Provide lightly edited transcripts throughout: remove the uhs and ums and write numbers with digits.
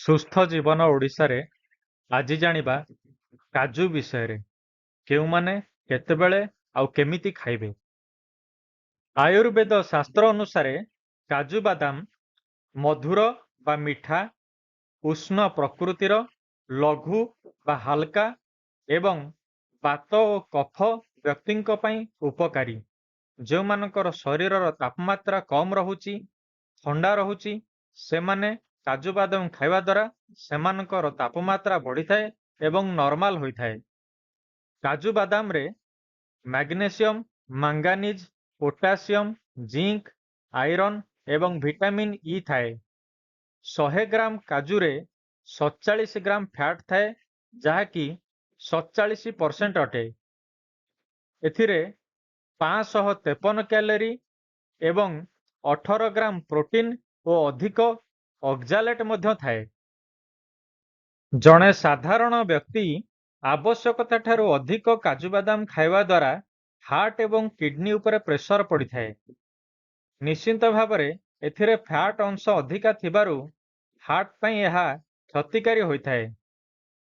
ସୁସ୍ଥ ଜୀବନ ଓଡ଼ିଶାରେ ଆଜି ଜାଣିବା କାଜୁ ବିଷୟରେ। କେଉଁମାନେ କେତେବେଳେ ଆଉ କେମିତି ଖାଇବେ? ଆୟୁର୍ବେଦ ଶାସ୍ତ୍ର ଅନୁସାରେ କାଜୁ ବାଦାମ ମଧୁର ବା ମିଠା, ଉଷ୍ଣ ପ୍ରକୃତିର, ଲଘୁ ବା ହାଲକା ଏବଂ ବାତ ଓ କଫ ବ୍ୟକ୍ତିଙ୍କ ପାଇଁ ଉପକାରୀ। ଯେଉଁମାନଙ୍କର ଶରୀରର ତାପମାତ୍ରା କମ୍ ରହୁଛି, ଥଣ୍ଡା ରହୁଛି, ସେମାନେ କାଜୁ ବାଦାମ ଖାଇବା ଦ୍ୱାରା ସେମାନଙ୍କର ତାପମାତ୍ରା ବଢ଼ିଥାଏ ଏବଂ ନର୍ମାଲ ହୋଇଥାଏ। କାଜୁ ବାଦାମରେ magnesium, manganese, potassium, zinc, iron ଏବଂ ଭିଟାମିନ୍ ଇ ଥାଏ। 100 ଗ୍ରାମ କାଜୁରେ 47 ଗ୍ରାମ ଫ୍ୟାଟ୍ ଥାଏ, ଯାହାକି 47% ଅଟେ। ଏଥିରେ 553 କ୍ୟାଲୋରି ଏବଂ 18 ଗ୍ରାମ ପ୍ରୋଟିନ୍ ଓ ଅଧିକ ଅକ୍ଜାଲେଟ୍ ମଧ୍ୟ ଥାଏ। ଜଣେ ସାଧାରଣ ବ୍ୟକ୍ତି ଆବଶ୍ୟକତା ଠାରୁ ଅଧିକ କାଜୁ ବାଦାମ ଖାଇବା ଦ୍ୱାରା ହାର୍ଟ ଏବଂ କିଡନୀ ଉପରେ ପ୍ରେସର ପଡ଼ିଥାଏ। ନିଶ୍ଚିତ ଭାବରେ ଏଥିରେ ଫ୍ୟାଟ୍ ଅଂଶ ଅଧିକା ଥିବାରୁ ହାର୍ଟ ପାଇଁ ଏହା କ୍ଷତିକାରୀ ହୋଇଥାଏ।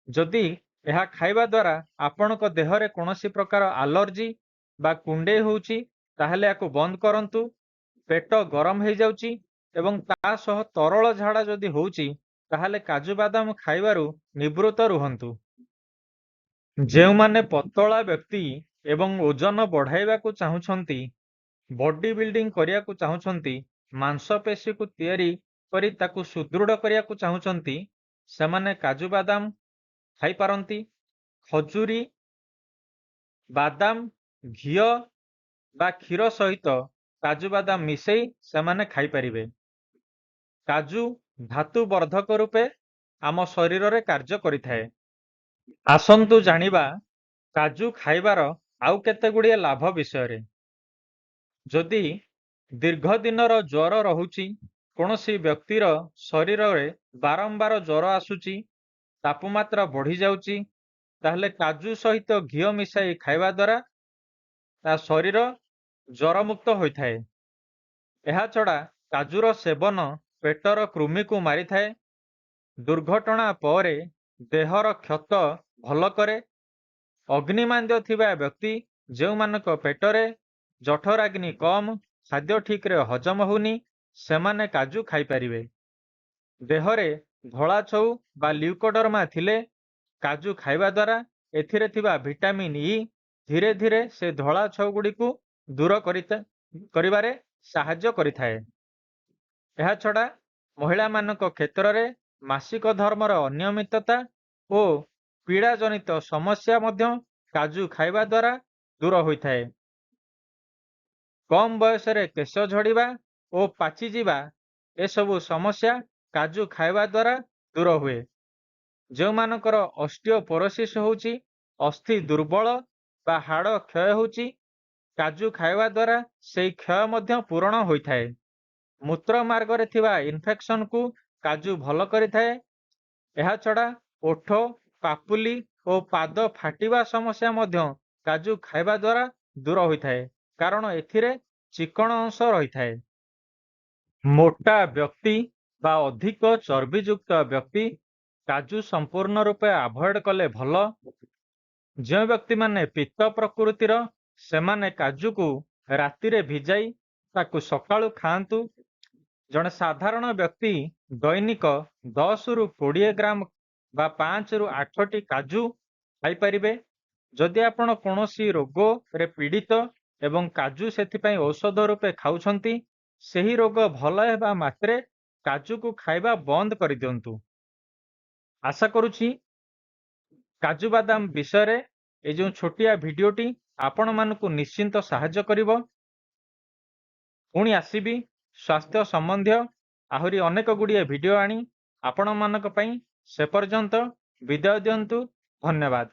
ଯଦି ଏହା ଖାଇବା ଦ୍ୱାରା ଆପଣଙ୍କ ଦେହରେ କୌଣସି ପ୍ରକାର ଆଲର୍ଜି ବା କୁଣ୍ଡେଇ ହେଉଛି, ତାହେଲେ ଏହାକୁ ବନ୍ଦ କରନ୍ତୁ। ପେଟ ଗରମ ହେଇଯାଉଛି ଏବଂ ତା ସହ ତରଳ ଝାଡ଼ା ଯଦି ହେଉଛି, ତାହେଲେ କାଜୁ ବାଦାମ ଖାଇବାରୁ ନିବୃତ୍ତ ରୁହନ୍ତୁ। ଯେଉଁମାନେ ପତଳା ବ୍ୟକ୍ତି ଏବଂ ଓଜନ ବଢ଼ାଇବାକୁ ଚାହୁଁଛନ୍ତି, ବଡି ବିଲ୍ଡିଂ କରିବାକୁ ଚାହୁଁଛନ୍ତି, ମାଂସପେଶୀକୁ ତିଆରି କରି ତାକୁ ସୁଦୃଢ଼ କରିବାକୁ ଚାହୁଁଛନ୍ତି, ସେମାନେ କାଜୁ ବାଦାମ ଖାଇପାରନ୍ତି। ଖଜୁରୀ, ବାଦାମ, ଘିଅ ବା କ୍ଷୀର ସହିତ କାଜୁ ବାଦାମ ମିଶେଇ ସେମାନେ ଖାଇପାରିବେ। କାଜୁ ଧାତୁ ବର୍ଦ୍ଧକ ରୂପେ ଆମ ଶରୀରରେ କାର୍ଯ୍ୟ କରିଥାଏ। ଆସନ୍ତୁ ଜାଣିବା କାଜୁ ଖାଇବାର ଆଉ କେତେଗୁଡ଼ିଏ ଲାଭ ବିଷୟରେ। ଯଦି ଦୀର୍ଘ ଦିନର ଜ୍ୱର ରହୁଛି, କୌଣସି ବ୍ୟକ୍ତିର ଶରୀରରେ ବାରମ୍ବାର ଜ୍ୱର ଆସୁଛି, ତାପମାତ୍ରା ବଢ଼ିଯାଉଛି, ତାହେଲେ କାଜୁ ସହିତ ଘିଅ ମିଶାଇ ଖାଇବା ଦ୍ୱାରା ତା ଶରୀର ଜ୍ୱରମୁକ୍ତ ହୋଇଥାଏ। ଏହାଛଡ଼ା କାଜୁର ସେବନ ପେଟର କୃମିକୁ ମାରିଥାଏ। ଦୁର୍ଘଟଣା ପରେ ଦେହର କ୍ଷତ ଭଲ କରେ। ଅଗ୍ନିମାନ୍ଦ୍ୟ ଥିବା ବ୍ୟକ୍ତି, ଯେଉଁମାନଙ୍କ ପେଟରେ ଜଠରାଗ୍ନି କମ୍, ଖାଦ୍ୟ ଠିକ୍ରେ ହଜମ ହେଉନି, ସେମାନେ କାଜୁ ଖାଇପାରିବେ। ଦେହରେ ଧଳା ଛଉ ବା ଲ୍ୟୁକୋଡର୍ମା ଥିଲେ କାଜୁ ଖାଇବା ଦ୍ୱାରା ଏଥିରେ ଥିବା ଭିଟାମିନ୍ ଇ ଧୀରେ ଧୀରେ ସେ ଧଳା ଛଉଗୁଡ଼ିକୁ ଦୂର କରିବାରେ ସାହାଯ୍ୟ କରିଥାଏ। ଏହାଛଡ଼ା ମହିଳାମାନଙ୍କ କ୍ଷେତ୍ରରେ ମାସିକ ଧର୍ମର ଅନିୟମିତତା ଓ ପୀଡ଼ାଜନିତ ସମସ୍ୟା ମଧ୍ୟ କାଜୁ ଖାଇବା ଦ୍ୱାରା ଦୂର ହୋଇଥାଏ। କମ୍ ବୟସରେ କେଶ ଝଡ଼ିବା ଓ ପାଚିଯିବା ଏସବୁ ସମସ୍ୟା କାଜୁ ଖାଇବା ଦ୍ୱାରା ଦୂର ହୁଏ। ଯେଉଁମାନଙ୍କର ଅଷ୍ଟିଓପୋରୋସିସ୍ ହେଉଛି, ଅସ୍ଥି ଦୁର୍ବଳ ବା ହାଡ଼ କ୍ଷୟ ହେଉଛି, କାଜୁ ଖାଇବା ଦ୍ୱାରା ସେହି କ୍ଷୟ ମଧ୍ୟ ପୂରଣ ହୋଇଥାଏ। ମୂତ୍ରମାର୍ଗରେ ଥିବା ଇନଫେକ୍ସନକୁ କାଜୁ ଭଲ କରିଥାଏ। ଏହାଛଡ଼ା ଓଠ, ପାପୁଲି ଓ ପାଦ ଫାଟିବା ସମସ୍ୟା ମଧ୍ୟ କାଜୁ ଖାଇବା ଦ୍ୱାରା ଦୂର ହୋଇଥାଏ, କାରଣ ଏଥିରେ ଚିକଣ ଅଂଶ ରହିଥାଏ। ମୋଟା ବ୍ୟକ୍ତି ବା ଅଧିକ ଚର୍ବିଯୁକ୍ତ ବ୍ୟକ୍ତି କାଜୁ ସମ୍ପୂର୍ଣ୍ଣ ରୂପେ ଆଭଏଡ୍ କଲେ ଭଲ। ଯେଉଁ ବ୍ୟକ୍ତିମାନେ ପିତ୍ତ ପ୍ରକୃତିର, ସେମାନେ କାଜୁକୁ ରାତିରେ ଭିଜାଇ ତାକୁ ସକାଳୁ ଖାଆନ୍ତୁ। ଜଣେ ସାଧାରଣ ବ୍ୟକ୍ତି ଦୈନିକ 10ରୁ 20 ଗ୍ରାମ ବା 5ରୁ 8ଟି କାଜୁ ଖାଇପାରିବେ। ଯଦି ଆପଣ କୌଣସି ରୋଗରେ ପୀଡ଼ିତ ଏବଂ କାଜୁ ସେଥିପାଇଁ ଔଷଧ ରୂପେ ଖାଉଛନ୍ତି, ସେହି ରୋଗ ଭଲ ହେବା ମାତ୍ରେ କାଜୁକୁ ଖାଇବା ବନ୍ଦ କରିଦିଅନ୍ତୁ। ଆଶା କରୁଛି କାଜୁ ବାଦାମ ବିଷୟରେ ଏ ଯେଉଁ ଛୋଟିଆ ଭିଡ଼ିଓଟି ଆପଣମାନଙ୍କୁ ନିଶ୍ଚିନ୍ତ ସାହାଯ୍ୟ କରିବ। ପୁଣି ଆସିବି ସ୍ୱାସ୍ଥ୍ୟ ସମ୍ବନ୍ଧୀୟ ଆହୁରି ଅନେକ ଗୁଡ଼ିଏ ଭିଡ଼ିଓ ଆଣି ଆପଣମାନଙ୍କ ପାଇଁ। ସେ ପର୍ଯ୍ୟନ୍ତ ବିଦାୟ ଦିଅନ୍ତୁ। ଧନ୍ୟବାଦ।